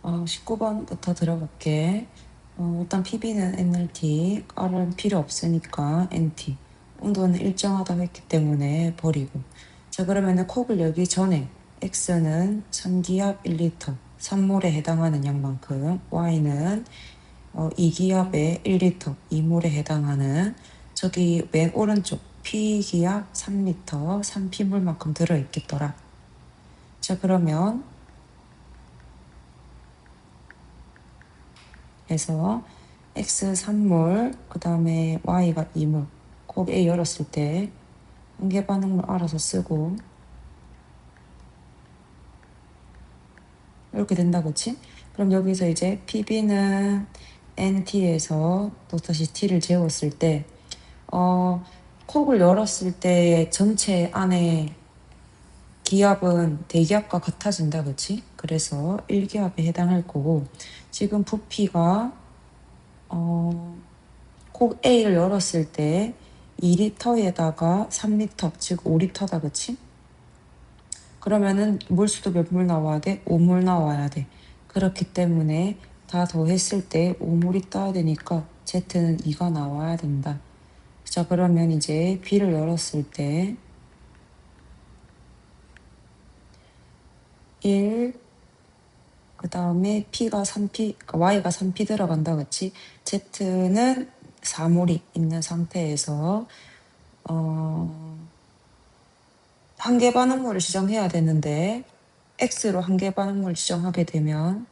19번부터 들어갈게. 일단 PB는 nRT, R은 필요 없으니까 NT. 온도는 일정하다고 했기 때문에 버리고. 자, 그러면은 콕을 열기 전에 X는 3기압 1리터, 3몰에 해당하는 양만큼, Y는 2기압에 1리터, 2몰에 해당하는 저기 맨 오른쪽 P기압 3리터, 3P몰만큼 들어있겠더라. 자, 그러면 해서 X 3몰, 그 다음에 Y가 2몰. 곱 A 열었을 때 한계 반응물 알아서 쓰고 이렇게 된다, 그치? 그럼 여기서 이제 PB는 NT에서 또 다시 T를 재웠을 때 콕을 열었을 때 전체 안에 기압은 대기압과 같아진다, 그치? 그래서 1기압에 해당할 거고, 지금 부피가 콕 A를 열었을 때 2리터에다가 3리터, 즉 5리터다, 그치? 그러면은 몰수도 몇 몰 나와야 돼? 5몰 나와야 돼. 그렇기 때문에 다 더했을 때 5몰이 떠야 되니까 Z는 2가 나와야 된다. 자, 그러면 이제 B를 열었을 때 1, 그 다음에 P가 3P, Y가 3P 들어간다, 그치? Z는 4몰이 있는 상태에서 한계 반응물을 지정해야 되는데 X로 한계 반응물을 지정하게 되면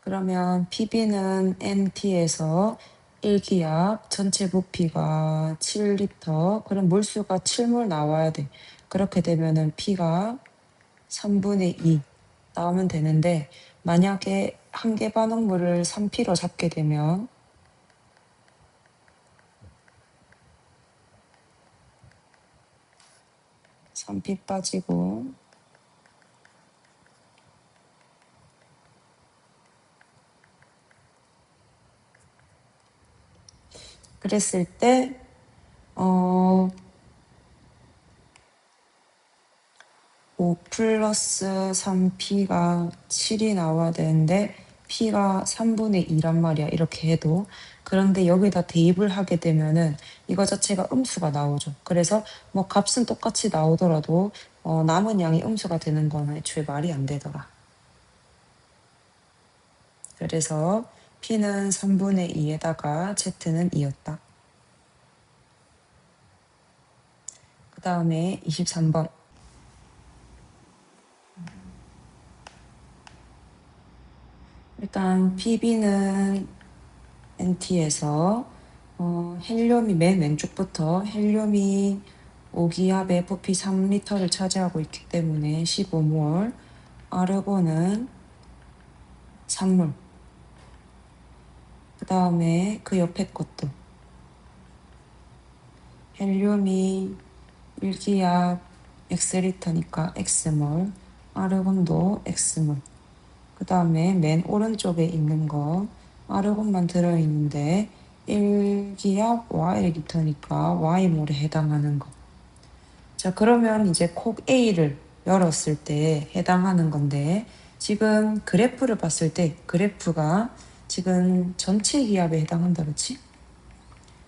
그러면 PB는 NT에서 1기압 전체 부피가 7리터, 그럼 몰수가 7몰 나와야 돼. 그렇게 되면은 P가 3분의 2 나오면 되는데 만약에 한계 반응물을 3P로 잡게 되면 P 빠지고 그랬을 때 5 플러스 3P가 7이 나와야 되는데 P가 3분의 2란 말이야, 이렇게 해도. 그런데 여기다 대입을 하게 되면은 이거 자체가 음수가 나오죠. 그래서 뭐 값은 똑같이 나오더라도 남은 양이 음수가 되는 거는 애초에 말이 안 되더라. 그래서 P는 3분의 2에다가 Z는 2였다. 그 다음에 23번. 일단 PB는 NT에서 헬륨이 맨 왼쪽부터 헬륨이 5기압의 부피 3리터를 차지하고 있기 때문에 15몰, 아르곤은 3몰. 그 다음에 그 옆에 것도 헬륨이 1기압 X리터니까 X몰, 아르곤도 X몰. 그 다음에 맨 오른쪽에 있는 거 아르곤만 들어있는데 1기압 Y리터니까 Y몰에 해당하는 거. 자, 그러면 이제 콕 A를 열었을 때 해당하는 건데 지금 그래프를 봤을 때 그래프가 지금 전체 기압에 해당한다, 그렇지?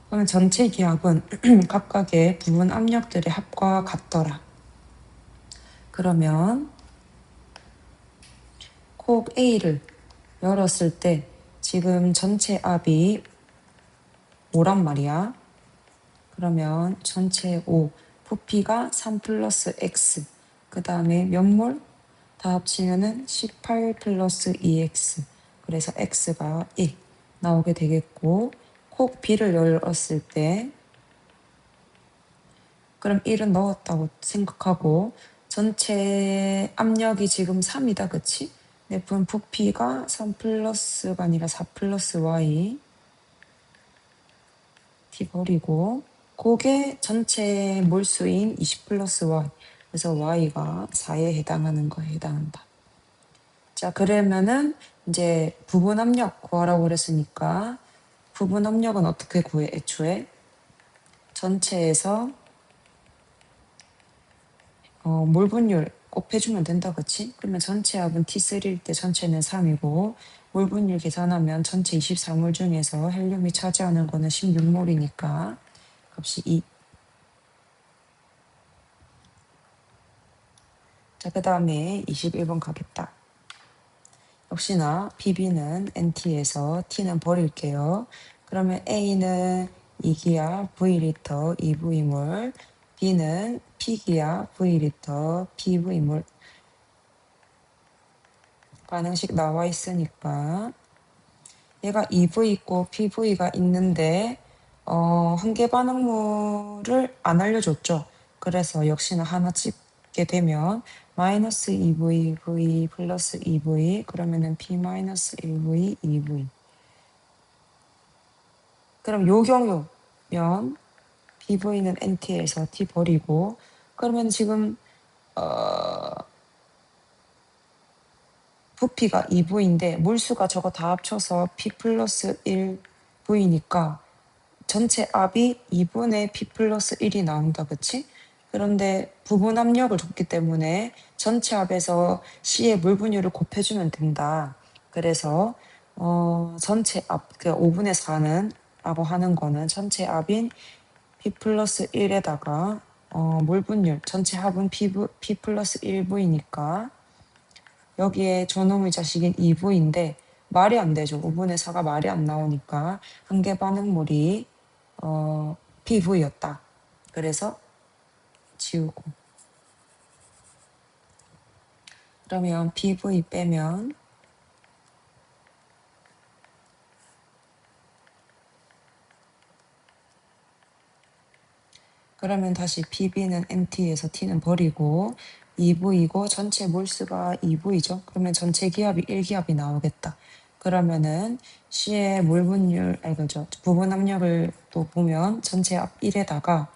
그러면 전체 기압은 각각의 부분 압력들의 합과 같더라. 그러면 콕 A를 열었을 때 지금 전체 압이 5란 말이야. 그러면 전체 5, 부피가 3 플러스 X, 그 다음에 몇 몰? 다 합치면은 18 플러스 2X. 그래서 X가 1 나오게 되겠고, 콕 B를 열었을 때, 그럼 1은 넣었다고 생각하고, 전체 압력이 지금 3이다, 그치? 내분 부피가 3 플러스가 아니라 4 플러스 Y. T 버리고, 그게 전체 몰수인 20 플러스 Y. 그래서 Y가 4에 해당하는 거에 해당한다. 자, 그러면은 이제 부분 압력 구하라고 그랬으니까 부분 압력은 어떻게 구해? 애초에 전체에서 몰 분율 곱해주면 된다, 그치? 그러면 전체 합은 T3일 때 전체는 3이고, 몰 분율 계산하면 전체 24몰 중에서 헬륨이 차지하는 거는 16몰이니까 값이 2. 자, 그 다음에 21번 가겠다. 역시나 PB는 NT에서 T는 버릴게요. 그러면 A는 2기압 V리터 2V몰, B는 P기압 V리터 PV몰. 반응식 나와 있으니까 얘가 EV 있고 PV가 있는데 한계 반응물을 안 알려줬죠. 그래서 역시나 하나 찍게 되면 마이너스 EV, V 플러스 EV 그러면은 P 마이너스 1V, EV. 그럼 요 경우면 PV는 NT에서 T 버리고 그러면 지금 부피가 2V인데 몰수가 저거 다 합쳐서 P 플러스 1V니까 전체 압이 2분의 P 플러스 1이 나온다, 그치? 그런데 부분 압력을 줬기 때문에 전체 압에서 C의 물 분율을 곱해주면 된다. 그래서 전체 압, 그 5분의 4는 라고 하는 거는 전체 압인 P 플러스 1에다가 물 분율, 전체 합은 P 플러스 1V니까 여기에 저놈의 자식인 2V인데 말이 안 되죠. 5분의 4가 말이 안 나오니까 한계 반응물이 PV였다. 그래서 지우고. 그러면 PV 빼면 그러면 다시 PB는 MT에서 T는 버리고 2V이고 전체 몰수가 2V죠. 그러면 전체 기압이 1기압이 나오겠다. 그러면은 C의 몰 분율, 아니 그죠. 부분 압력을 또 보면 전체 압 1에다가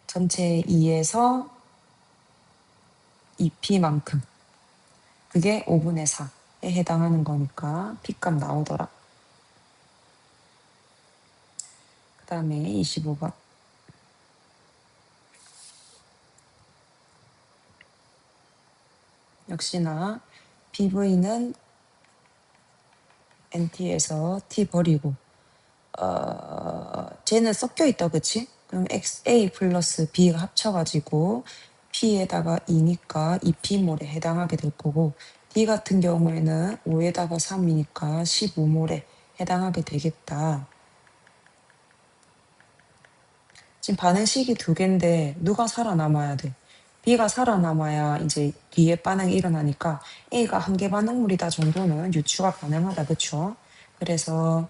전체 2에서 2P만큼 그게 5분의 4에 해당하는 거니까 P값 나오더라. 그 다음에 25번. 역시나 PV는 NT에서 T 버리고 쟤는 섞여 있다, 그치? 그럼 XA 플러스 B가 합쳐가지고 P에다가 2니까 2P몰에 해당하게 될 거고 D 같은 경우에는 5에다가 3이니까 15몰에 해당하게 되겠다. 지금 반응식이 두 개인데 누가 살아남아야 돼? B가 살아남아야 이제 뒤에 반응이 일어나니까 A가 한계 반응물이다 정도는 유추가 가능하다, 그쵸? 그래서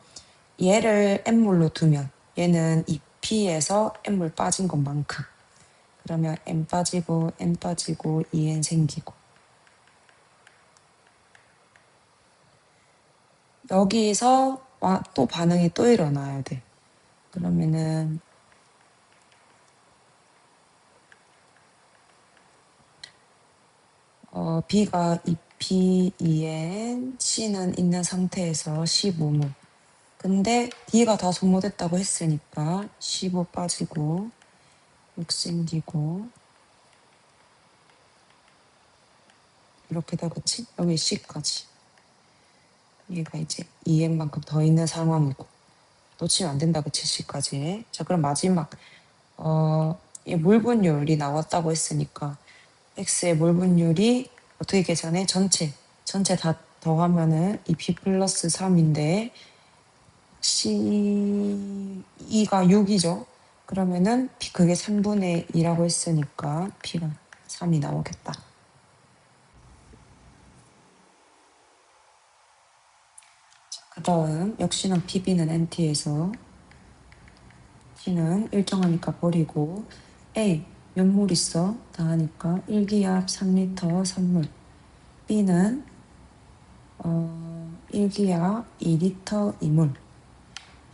얘를 N몰로 두면 얘는 2P에서 N몰 빠진 것만큼 그러면 N 빠지고 N 빠지고 2N 생기고 여기서 또 반응이 또 일어나야 돼. 그러면은 B가 2P, 2N, C는 있는 상태에서 15몰. 근데 D가 다 소모됐다고 했으니까 15 빠지고 6 생기고 이렇게 다 그치? 여기 C까지. 얘가 이제 2N만큼 더 있는 상황이고 놓치면 안 된다, 그치? C까지. 자, 그럼 마지막 이 몰분율이 나왔다고 했으니까 X의 몰분율이 어떻게 계산해? 전체 다 더하면은 이 P 플러스 3인데 C2가 6이죠. 그러면은 그게 3분의 2라고 했으니까 P가 3이 나오겠다. 그 다음 역시나 PB는 NT에서 T는 일정하니까 버리고 A 몇 몰 있어? 다 하니까 1기압 3리터 3몰 B는 1기압 2리터 2몰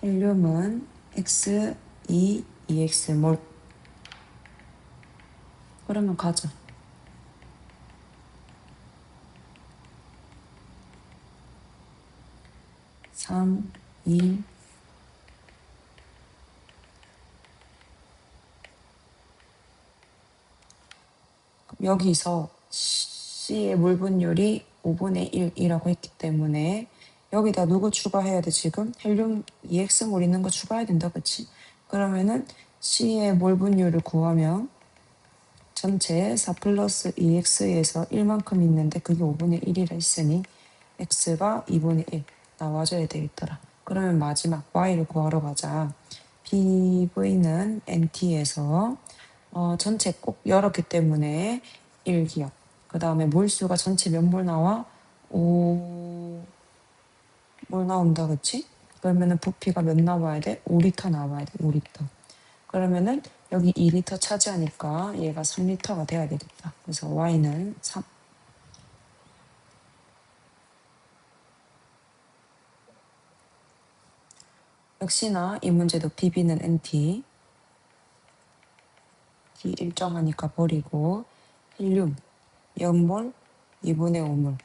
헬륨은 X 2 2X몰 그러면 가자. 3, 2, 여기서 C의 물 분율이 5분의 1이라고 했기 때문에 여기다 누구 추가해야 돼 지금? 헬륨 EX몰 있는 거 추가해야 된다 그치? 그러면은 C의 몰 분율을 구하면 전체 4 플러스 EX에서 1만큼 있는데 그게 5분의 1이라 했으니 X가 2분의 1 나와줘야 되겠더라. 그러면 마지막 Y를 구하러 가자. PV는 NT에서 전체 꼭 열었기 때문에 1기억. 그 다음에 몰수가 전체 몇 몰 나와? 5몰 나온다 그치? 그러면은 부피가 몇 나와야 돼? 5리터 나와야 돼. 5리터. 그러면은 여기 2리터 차지하니까 얘가 3리터가 돼야 되겠다. 그래서 Y는 3. 역시나 이 문제도 PB는 NT. D 일정하니까 버리고 헬륨 0몰 2분의 5몰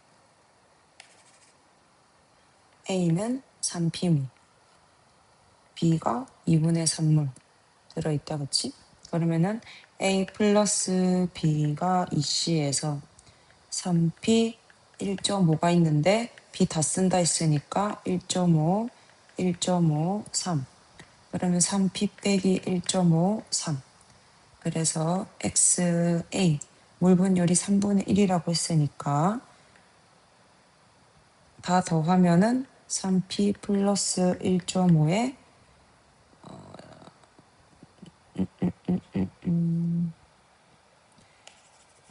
A는 3P몰 B가 2분의 3몰 들어있다 그치? 그러면은 A 플러스 B가 2C에서 3P 1.5가 있는데 B 다 쓴다 했으니까 1.5 1.5 3 그러면 3P 빼기 1.5 3 그래서 XA 물 분율이 3분의 1이라고 했으니까 다 더하면은 3P 플러스 1.5에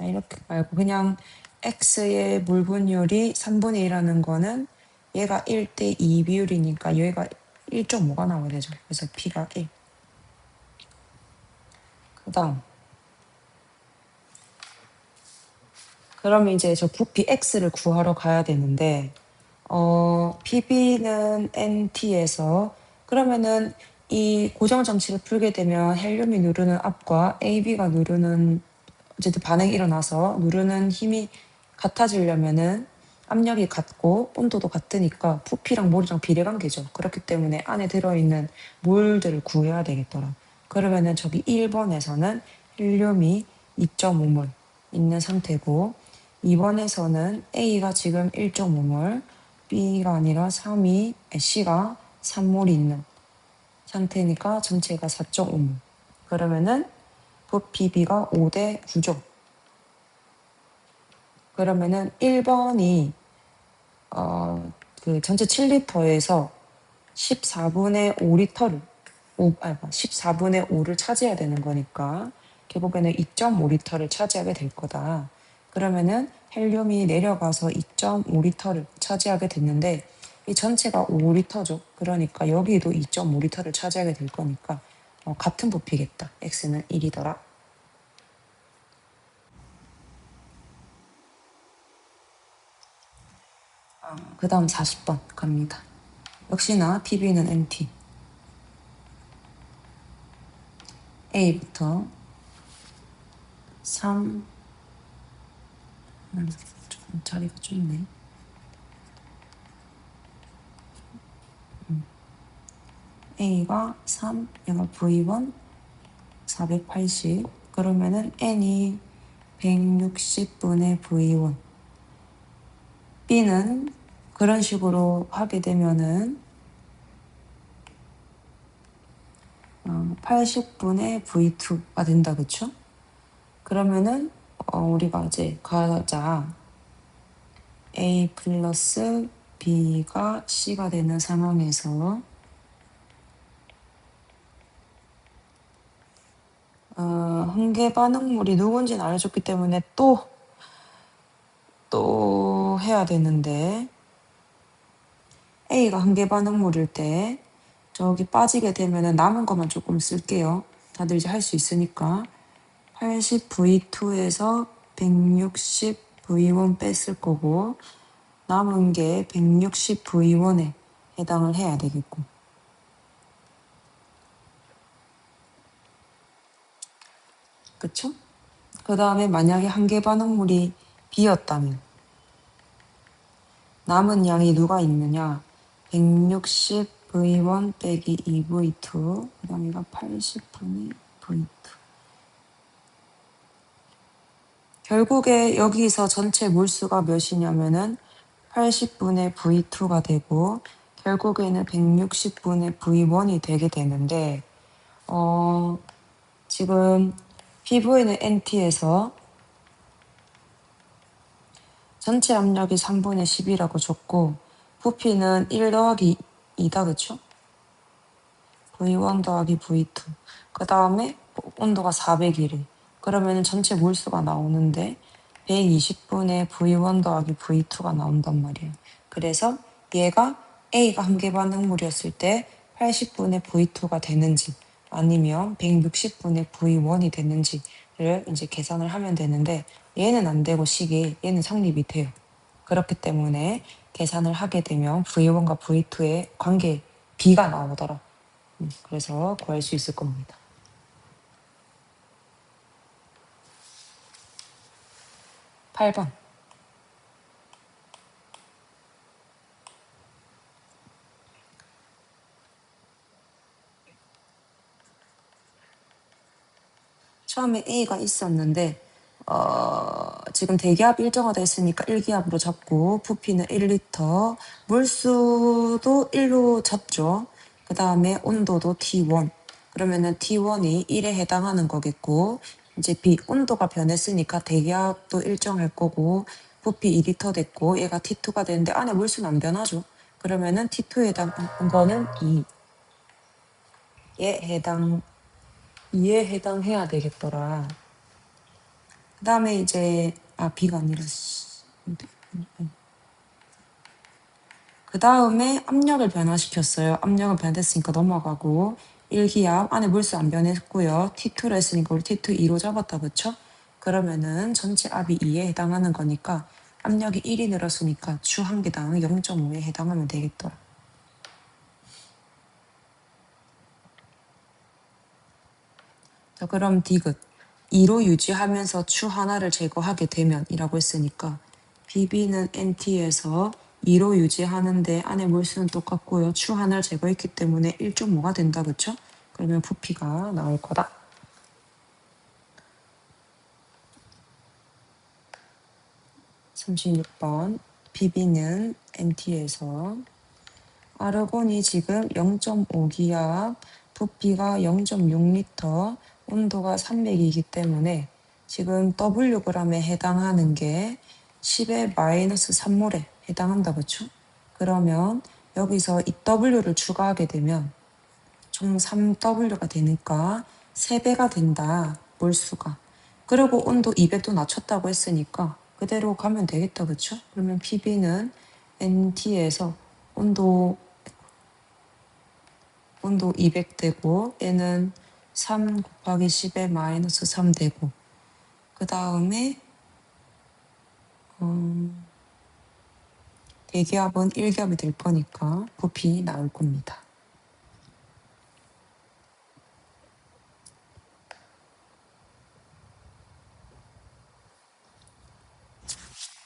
이렇게 말고 그냥 X의 물 분율이 3분의 1이라는 거는 얘가 1대 2 비율이니까 얘가 1.5가 나와야 되죠. 그래서 P가 1. 그 다음 그러면 이제 저 부피 X를 구하러 가야 되는데 PB는 NT에서 그러면은 이 고정 장치를 풀게 되면 헬륨이 누르는 압과 AB가 누르는 어쨌든 반응이 일어나서 누르는 힘이 같아지려면은 압력이 같고 온도도 같으니까 부피랑 몰이랑 비례관계죠. 그렇기 때문에 안에 들어있는 몰들을 구해야 되겠더라. 그러면은 저기 1번에서는 헬륨이 2.5몰 있는 상태고 2번에서는 A가 지금 1.5몰 B가 아니라 C가 3몰이 있는 상태니까 전체가 4.5몰 그러면은 부피 B가 5대 9죠. 그러면은 1번이 그 전체 7리터에서 14분의 5리터를 14분의 5를 차지해야 되는 거니까 결국에는 2.5리터를 차지하게 될 거다. 그러면은 헬륨이 내려가서 2.5리터를 차지하게 됐는데 이 전체가 5리터죠. 그러니까 여기도 2.5리터를 차지하게 될 거니까 같은 부피겠다. X는 1이더라. 그 다음 40번 갑니다. 역시나 PB는 NT. A부터 3, 조금 자리가 좁네. A가 3, 얘가 V1 480. 그러면은 N이 160분의 V1. B는 그런 식으로 하게 되면은 80분의 V2가 된다, 그쵸? 그러면은 우리가 이제 가자. A 플러스 B가 C가 되는 상황에서 흥계 반응물이 누군지는 알려줬기 때문에 또 해야 되는데 A가 흥계 반응물일 때 저기 빠지게 되면은 남은 것만 조금 쓸게요. 다들 이제 할 수 있으니까 80V2에서 160V1 뺐을 거고 남은 게 160V1에 해당을 해야 되겠고 그쵸? 그 다음에 만약에 한계 반응물이 B였다면 남은 양이 누가 있느냐 160V1 빼기 2V2 그 다음에가 80분의 V2 결국에 여기서 전체 몰수가 몇이냐면은 80분의 V2가 되고 결국에는 160분의 V1이 되게 되는데 지금 PV는 NT에서 전체 압력이 3분의 10이라고 줬고 부피는 1 더하기 2다 그쵸? V1 더하기 V2 그 다음에 온도가 400이래. 그러면 전체 몰수가 나오는데 120분의 V1 더하기 V2가 나온단 말이에요. 그래서 얘가 A가 한계 반응물이었을 때 80분의 V2가 되는지 아니면 160분의 V1이 됐는지를 이제 계산을 하면 되는데 얘는 안 되고 식이 얘는 성립이 돼요. 그렇기 때문에 계산을 하게 되면 V1과 V2의 관계 B가 나오더라. 그래서 구할 수 있을 겁니다. 8번. 처음에 A가 있었는데 지금 대기압 일정화되어 있으니까 1기압으로 잡고 부피는 1리터, 물수도 1로 잡죠. 그 다음에 온도도 T1. 그러면은 T1이 1에 해당하는 거겠고 이제 B, 온도가 변했으니까 대기압도 일정할 거고 부피 2리터 됐고 얘가 T2가 되는데 안에 물수는 안 변하죠. 그러면은 T2에 해당하는 거는 2. 이에 해당해야 되겠더라. 그 다음에 이제 B가 아니라 그 다음에 압력을 변화시켰어요. 압력은 변했으니까 넘어가고 1기압 안에 물수 안 변했고요. T2로 했으니까 우리 T2 2로 잡았다 그쵸? 그러면은 전체 압이 2에 해당하는 거니까 압력이 1이 늘었으니까 주 한 개당 0.5에 해당하면 되겠더라. 자, 그럼 디귿 2로 유지하면서 추 하나를 제거하게 되면 이라고 했으니까 BB는 NT에서 2로 유지하는데 안에 몰수는 똑같고요. 추 하나를 제거했기 때문에 1.5가 된다. 그쵸? 그러면 부피가 나올 거다. 36번 BB는 NT에서 아르곤이 지금 0.5기압, 부피가 0.6리터, 온도가 300이기 때문에 지금 Wg에 해당하는 게 10의 마이너스 3몰에 해당한다. 그쵸? 그러면 여기서 이 W를 추가하게 되면 총 3W가 되니까 3배가 된다. 몰수가. 그리고 온도 200도 낮췄다고 했으니까 그대로 가면 되겠다. 그쵸? 그러면 PB는 NT에서 온도 200 되고 얘는 3 곱하기 10의 마이너스 3 되고 그 다음에 대기압은 1기압이 될 거니까 부피 나올 겁니다.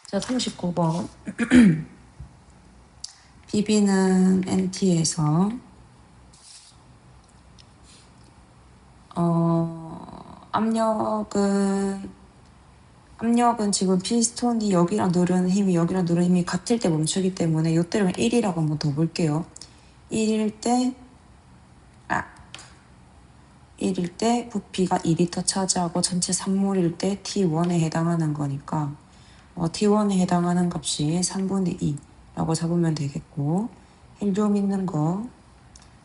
자, 39번 BB는 NT에서 압력은 지금 피스톤이 여기랑 누르는 힘이 같을 때 멈추기 때문에 이때를 1이라고 한번 더 볼게요. 1일 때 부피가 2리터 차지하고 전체 산물일 때 T1에 해당하는 거니까 T1에 해당하는 값이 3분의 2라고 잡으면 되겠고 헬륨 있는 거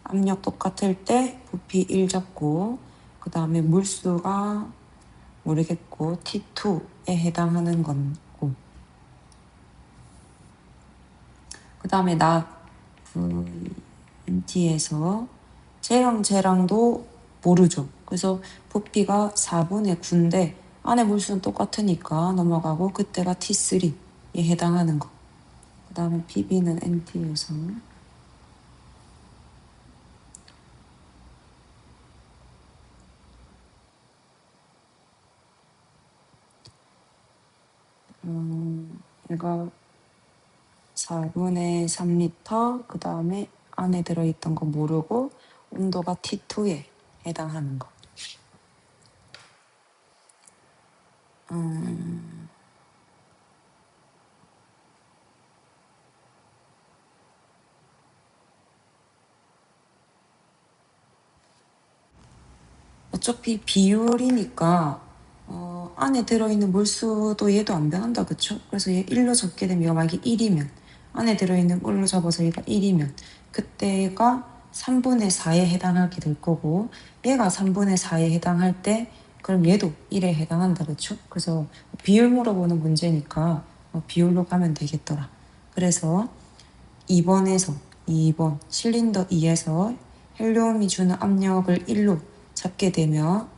압력 똑같을 때 부피 1 잡고 그 다음에 물수가 모르겠고 T2에 해당하는 거고 그 다음에 NT에서 쟤랑도 모르죠. 그래서 부피가 4분의 9인데 안에 물수는 똑같으니까 넘어가고 그때가 T3에 해당하는 거. 그 다음에 PB는 NT에서 얘가 4분의 3리터 그 다음에 안에 들어있던 거 모르고 온도가 T2에 해당하는 거. 어차피 비율이니까 안에 들어있는 몰수도 얘도 안 변한다, 그쵸? 그래서 얘 1로 적게 되면 얘가 만약에 1이면 안에 들어있는 걸로 잡아서 얘가 1이면 그때가 3분의 4에 해당하게 될 거고 얘가 3분의 4에 해당할 때 그럼 얘도 1에 해당한다, 그쵸? 그래서 비율 물어보는 문제니까 비율로 가면 되겠더라. 그래서 2번 실린더 2에서 헬륨이 주는 압력을 1로 잡게 되면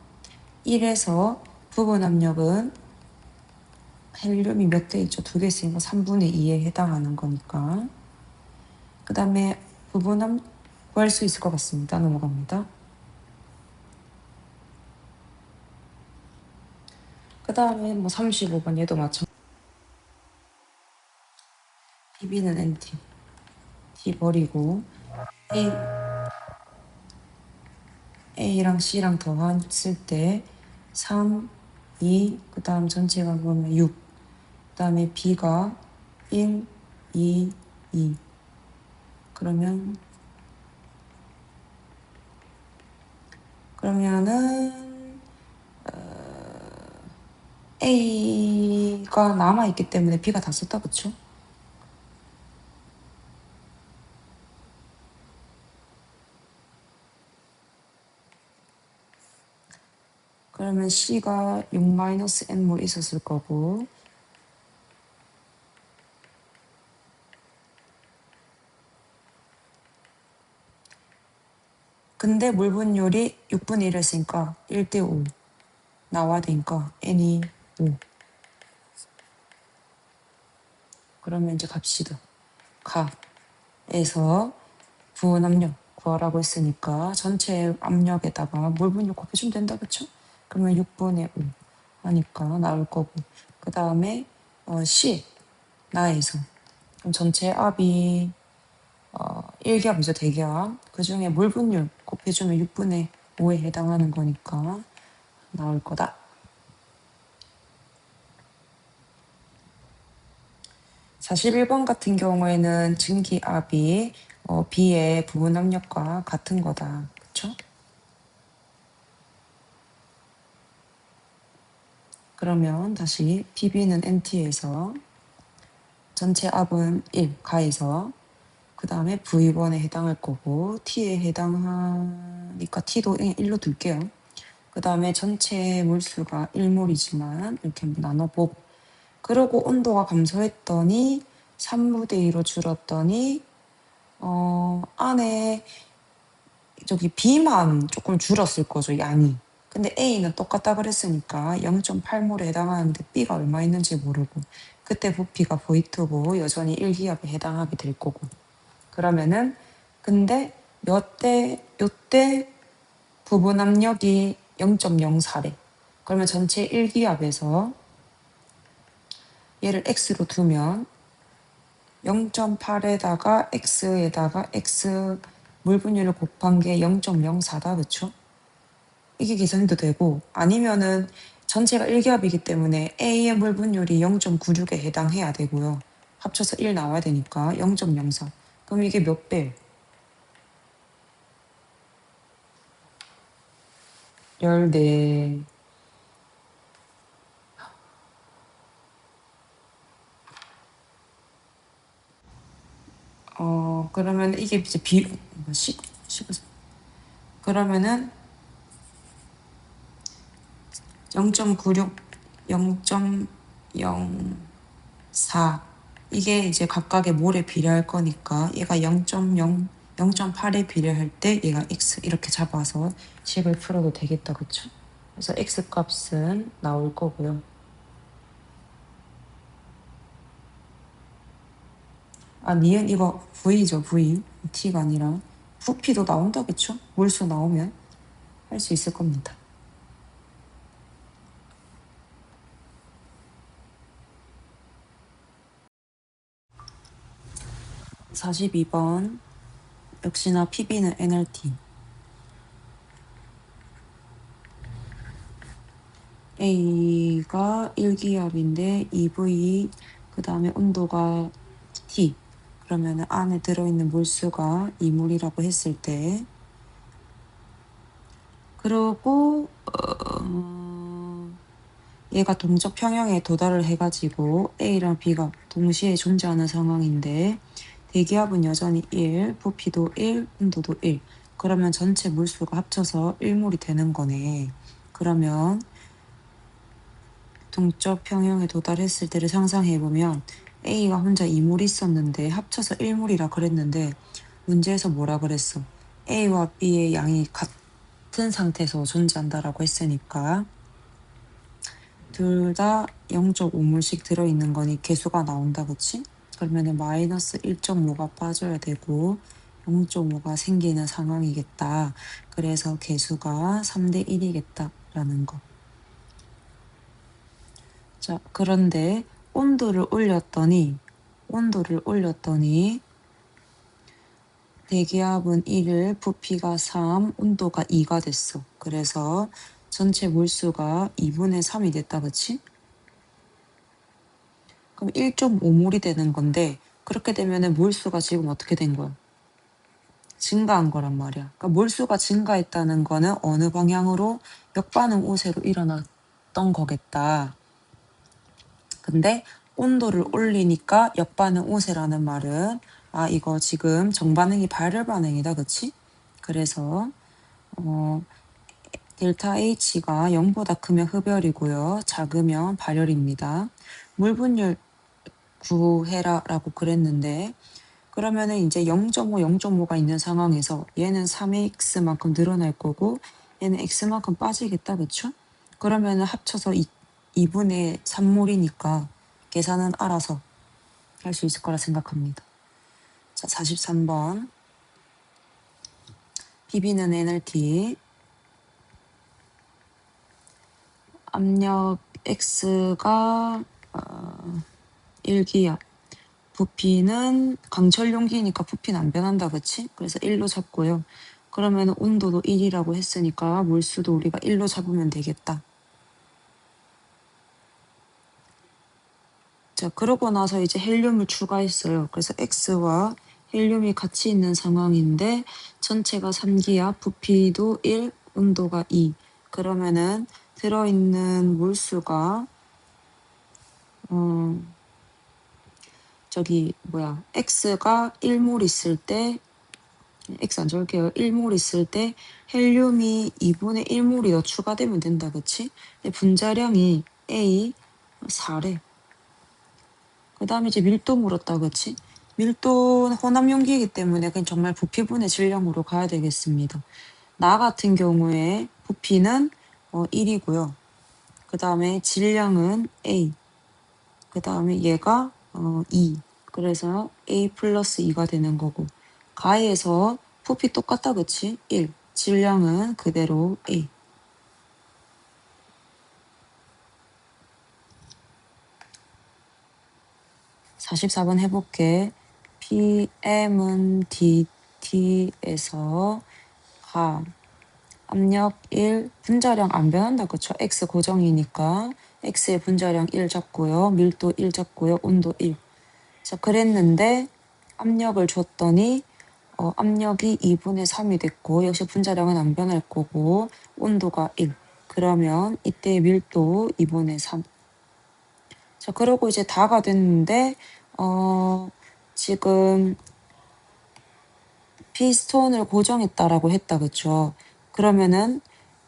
1에서 부분 압력은 헬륨이 몇 개 있죠? 2개 있으니까 3분의 2에 해당하는 거니까. 그 다음에 부분 압력 구할 수 있을 것 같습니다. 넘어갑니다. 그 다음에 뭐 35번 얘도 마찬가지. PB는 NT. T 버리고 A랑 C랑 더했을 때 3, 2, 그 다음 전체가 보면 6, 그 다음에 B가 1, 2, 2. 그러면은 A가 남아있기 때문에 B가 다 썼다, 그쵸? 그러면 C가 6-N몰 있었을 거고 근데 물 분율이 6분의 1을 했으니까 1대 5 나와야 되니까 N이 5. 그러면 이제 갑시다. 가에서 부은 압력 구하라고 했으니까 전체 압력에다가 물 분율 곱해주면 된다, 그쵸? 그러면 6분의 5 하니까 나올 거고 그 다음에 C 나에서 그럼 전체 압이 1기압이죠, 대기압. 그 중에 물 분율 곱해주면 6분의 5에 해당하는 거니까 나올 거다. 41번 같은 경우에는 증기압이 B의 부분 압력과 같은 거다. 그쵸? 그러면 다시 PB는 NT에서 전체 압은 1, 가에서 그 다음에 V1에 해당할 거고 T에 해당하니까 T도 1로 둘게요. 그 다음에 전체 몰수가 1몰이지만 이렇게 나눠보고 그러고 온도가 감소했더니 3분의 2로 줄었더니 안에 저기 B만 조금 줄었을 거죠, 양이. 근데 A는 똑같다 그랬으니까 0.8몰에 해당하는데 B가 얼마 있는지 모르고 그때 부피가 V2고 여전히 1기압에 해당하게 될 거고 그러면은 근데 요때 부분 압력이 0.04래. 그러면 전체 1기압에서 얘를 x로 두면 0.8에다가 x에다가 x 물 분율을 곱한 게 0.04다, 그쵸? 이게 계산도 되고 아니면은 전체가 1기압이기 때문에 A의 물 분율이 0.96에 해당해야 되고요. 합쳐서 1 나와야 되니까 0.04. 그럼 이게 몇 배? 14. 그러면 이게 이제 그러면은 0.96, 0.04 이게 이제 각각의 몰에 비례할 거니까 얘가 0.0, 0.8에 비례할 때 얘가 x 이렇게 잡아서 식을 풀어도 되겠다, 그쵸? 그래서 x 값은 나올 거고요. 니은 이거 v죠, v. t가 아니라 부피도 나온다, 그쵸? 몰수 나오면 할 수 있을 겁니다. 42번 역시나 PB는 NRT A가 1기압인데 EV 그 다음에 온도가 T 그러면 안에 들어있는 몰수가 2몰이라고 했을 때 그리고 얘가 동적 평형에 도달을 해가지고 A랑 B가 동시에 존재하는 상황인데 대기압은 여전히 1, 부피도 1, 온도도 1. 그러면 전체 물수가 합쳐서 1몰이 되는 거네. 그러면 동적 평형에 도달했을 때를 상상해보면 A가 혼자 2몰이 있었는데 합쳐서 1몰이라 그랬는데 문제에서 뭐라 그랬어? A와 B의 양이 같은 상태에서 존재한다라고 했으니까 둘 다 0.5몰씩 들어있는 거니 개수가 나온다, 그치? 그러면은 마이너스 1.5가 빠져야 되고 0.5가 생기는 상황이겠다. 그래서 개수가 3대 1이겠다라는 거. 자, 그런데 온도를 올렸더니 대기압은 1, 부피가 3, 온도가 2가 됐어. 그래서 전체 몰수가 2분의 3이 됐다, 그치? 그럼 1.5몰이 되는 건데 그렇게 되면은 몰수가 지금 어떻게 된 거야? 증가한 거란 말이야. 그러니까 몰수가 증가했다는 거는 어느 방향으로 역반응 우세로 일어났던 거겠다. 근데 온도를 올리니까 역반응 우세라는 말은 이거 지금 정반응이 발열 반응이다, 그치? 그래서 델타 H가 0보다 크면 흡열이고요. 작으면 발열입니다. 물 분율 구해라 라고 그랬는데 그러면은 이제 0.5, 0.5가 있는 상황에서 얘는 3x만큼 늘어날 거고 얘는 x만큼 빠지겠다, 그쵸? 그러면은 합쳐서 2분의 3몰이니까 계산은 알아서 할 수 있을 거라 생각합니다. 자, 43번. PB는 nRT. 압력 x가 1기압. 부피는 강철 용기니까 부피는 안 변한다, 그치? 그래서 1로 잡고요. 그러면 온도도 1이라고 했으니까 몰수도 우리가 1로 잡으면 되겠다. 자, 그러고 나서 이제 헬륨을 추가했어요. 그래서 X와 헬륨이 같이 있는 상황인데 전체가 3기압, 부피도 1, 온도가 2. 그러면은 들어있는 몰수가 X가 1몰 있을 때 X 안 적을게요. 1몰 있을 때 헬륨이 2분의 1몰이 더 추가되면 된다, 그치? 분자량이 A 4래. 그 다음에 이제 밀도 물었다, 그치? 밀도는 혼합 용기이기 때문에 그냥 정말 부피분의 질량으로 가야 되겠습니다. 나 같은 경우에 부피는 1이고요. 그 다음에 질량은 A. 그 다음에 얘가 2. 그래서 A 플러스 2가 되는 거고. 가에서 부피 똑같다, 그치? 1. 질량은 그대로 A. 44번 해볼게. PM은 DT에서 가. 압력 1, 분자량 안 변한다, 그쵸? X 고정이니까 X의 분자량 1 잡고요. 밀도 1 잡고요. 온도 1. 자, 그랬는데 압력을 줬더니 압력이 2분의 3이 됐고 역시 분자량은 안 변할 거고 온도가 1. 그러면 이때 밀도 2분의 3. 자, 그러고 이제 다가 됐는데 지금 피스톤을 고정했다라고 했다, 그쵸? 그러면은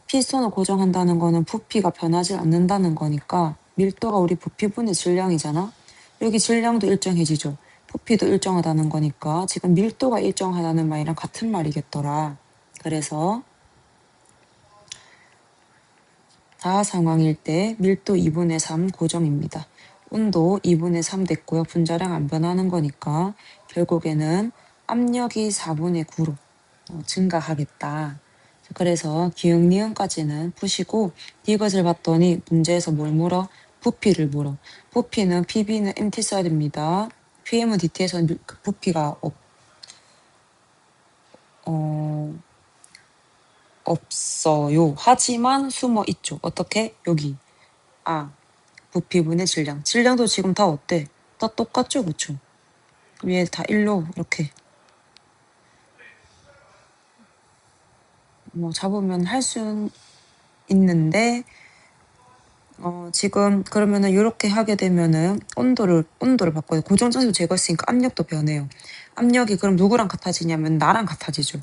피스톤을 고정한다는 거는 부피가 변하지 않는다는 거니까 밀도가 우리 부피분의 질량이잖아? 여기 질량도 일정해지죠? 부피도 일정하다는 거니까 지금 밀도가 일정하다는 말이랑 같은 말이겠더라. 그래서 다 상황일 때 밀도 2분의 3 고정입니다. 온도 2분의 3 됐고요. 분자량 안 변하는 거니까 결국에는 압력이 4분의 9로 증가하겠다. 그래서 기역 니은까지는 푸시고 이것을 봤더니 문제에서 뭘 물어? 부피를 물어. 부피는 PB는 MT 써야 됩니다. PM은 DT에서는 부피가 없어요. 하지만 숨어 있죠. 어떻게? 여기. 부피분의 질량. 질량도 지금 다 어때? 다 똑같죠, 그쵸? 위에 다 1로 이렇게. 뭐 잡으면 할 수 있는데 지금 그러면은 이렇게 하게 되면은 온도를 바꿔요. 고정장수 제거했으니까 압력도 변해요. 압력이 그럼 누구랑 같아지냐면 나랑 같아지죠.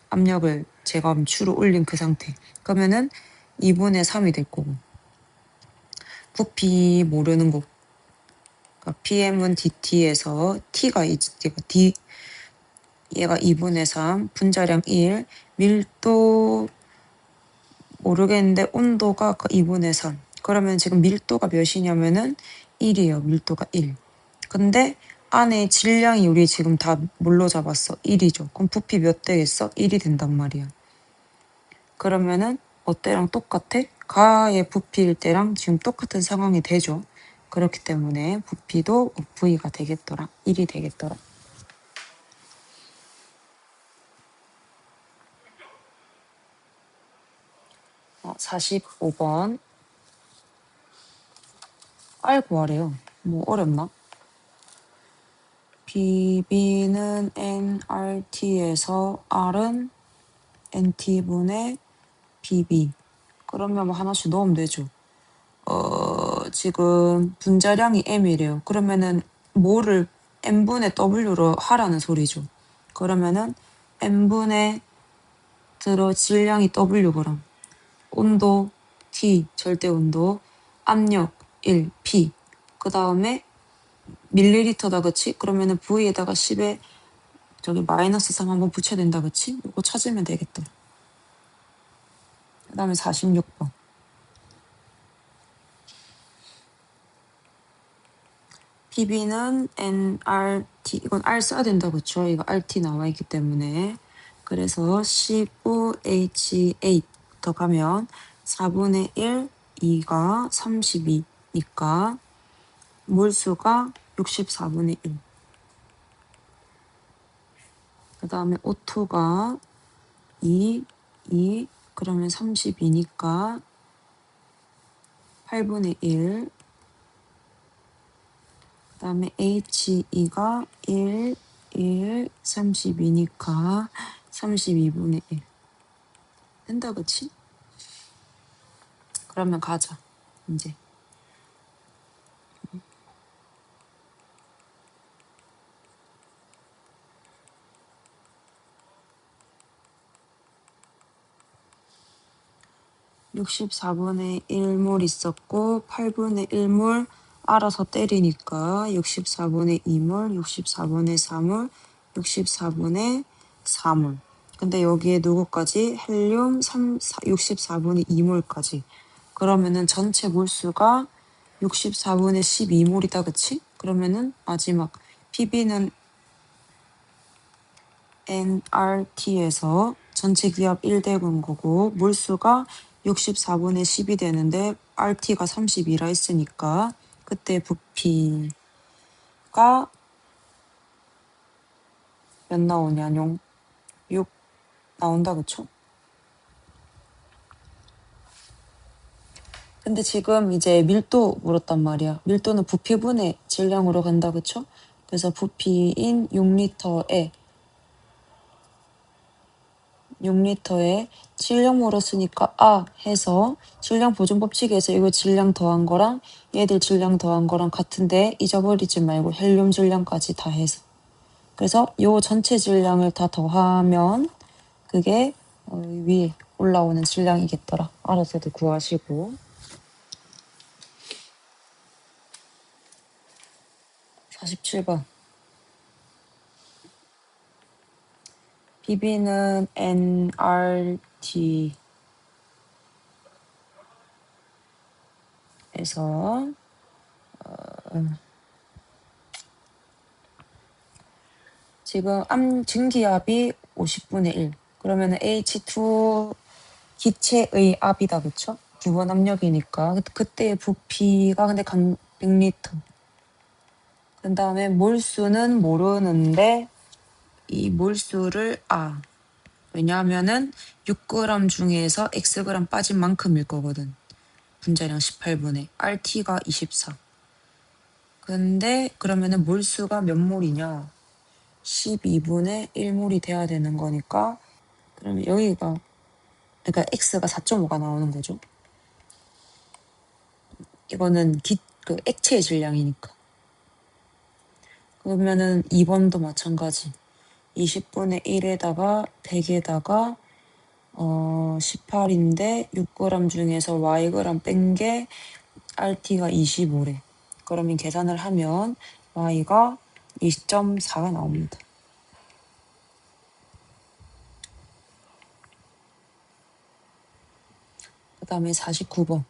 압력을 제가 추로 올린 그 상태. 그러면은 2분의 3이 될 거고. 부피 모르는 거. 그러니까 PM은 DT에서 T가 D 얘가 2분의 3, 분자량 1, 밀도 모르겠는데 온도가 2분의 3. 그러면 지금 밀도가 몇이냐면은 1이에요. 밀도가 1. 근데 안에 질량이 우리 지금 다 뭘로 잡았어? 1이죠. 그럼 부피 몇 되겠어? 1이 된단 말이야. 그러면은 어때랑 똑같아? 가의 부피일 때랑 지금 똑같은 상황이 되죠. 그렇기 때문에 부피도 V가 되겠더라. 1이 되겠더라. 45번. R 구하래요. 뭐 어렵나? BB는 nRT에서 R은 NT분의 BB. 그러면 뭐 하나씩 넣으면 되죠. 지금 분자량이 M이래요. 그러면은 뭐를 N분의 W로 하라는 소리죠. 그러면은 N분의 질량이 Wg, 온도 T, 절대 온도, 압력 1, P. 그 다음에 밀리리터다, 그치? 그러면은 V에다가 10에 저기 마이너스 3 한번 붙여야 된다, 그치? 이거 찾으면 되겠다. 그 다음에 46번. PB는 nRT, 이건 R 써야 된다, 그쵸? 이거 RT 나와 있기 때문에. 그래서 15H8 더 가면 4분의 1, 2가 32니까 몰수가 64분의 1. 그 다음에 O2가 2, 그러면 32니까 8분의 1. 그 다음에 HE가 1, 32니까 32분의 1. 된다, 그치? 그러면 가자, 이제. (64분의 1몰) 있었고 8분의 1몰 알아서 때리니까 64분의 2몰, 64분의 3몰, 64분의 4몰. 근데 여기에 누구까지? 헬륨 64분의 2몰까지. 그러면은 전체 몰수가 64분의 12몰이다, 그치? 그러면은 마지막 PB는 nRT에서 전체 기압 1대군 거고 몰수가 64분의 10이 되는데 RT가 32라 했으니까 그때 부피가 몇 나오냐뇽? 6 나온다, 그쵸? 근데 지금 이제 밀도 물었단 말이야. 밀도는 부피분의 질량으로 간다, 그쵸? 그래서 부피인 6리터에 질량 물었으니까 해서 질량 보존 법칙에서 이거 질량 더한 거랑 얘들 질량 더한 거랑 같은데 잊어버리지 말고 헬륨 질량까지 다 해서. 그래서 요 전체 질량을 다 더하면 그게 위에 올라오는 질량이겠더라. 알아서도 구하시고. 47번. BB는 nRT에서 지금 증기압이 50분의 1. 그러면은 H2 기체의 압이다, 그쵸? 기본 압력이니까. 그때의 부피가 근데 100리터. 그 다음에 몰수는 모르는데 이 몰수를 왜냐하면은 6g 중에서 xg 빠진 만큼일 거거든. 분자량 18분의 RT가 24. 근데 그러면은 몰수가 몇 몰이냐? 12분의 1몰이 돼야 되는 거니까 그러면 여기가 그러니까 x가 4.5가 나오는 거죠. 이거는 그 액체의 질량이니까. 그러면은 2번도 마찬가지. 20분의 1에다가 100에다가 18인데 6g 중에서 yg 뺀 게 RT가 25래. 그러면 계산을 하면 y가 2.4가 나옵니다. 그 다음에 49번.